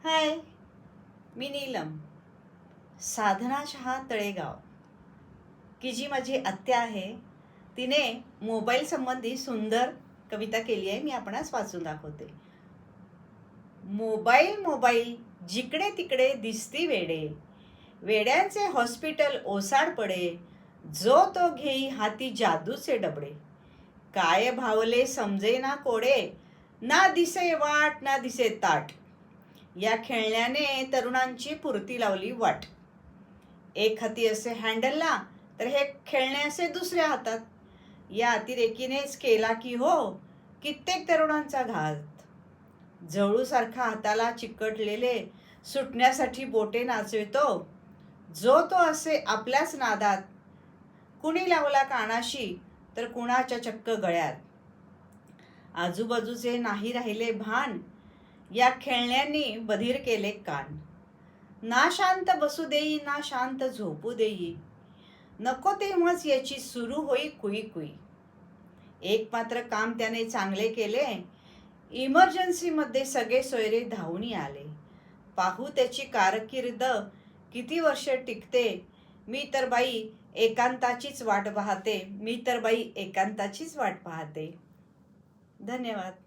हाय, मी नीलम. साधना शहा तळेगाव, की जी माझी आत्या आहे, तिने मोबाईल संबंधी सुंदर कविता केली आहे. मी आपणास वाचून दाखवते. मोबाईल मोबाईल जिकडे तिकडे दिसती वेडे, वेड्यांचे हॉस्पिटल ओसाड पडे, जो तो घेई हाती जादूचे डबडे. काय भावले समजे ना कोडे, ना दिसे वाट ना दिसे ताट. या खेळण्याने तरुणांची पुरती लावली वाट. एक हाती असे हँडलला, तर हे खेळणे असे दुसऱ्या हातात. या अतिरेकीनेच केला की हो कित्येक तरुणांचा घात. जळूसारखा हाताला चिकटलेले सुटण्यासाठी बोटे नाचवितो, जो तो असे आपल्याच नादात. कुणी लावला कानाशी तर कुणाच्या चक्क गळ्यात. आजूबाजूचे नाही राहिले भान, या खेळण्यांनी बधीर केले कान. ना शांत बसू देई ना शांत झोपू देई, नको तेव्हाच याची सुरू होई कुई कुई. एक मात्र काम त्याने चांगले केले, इमर्जन्सीमध्ये सगळे सोयरे धावून आले. पाहू त्याची कारकीर्द किती वर्ष टिकते. मी तर बाई एकांताचीच वाट पाहते. धन्यवाद.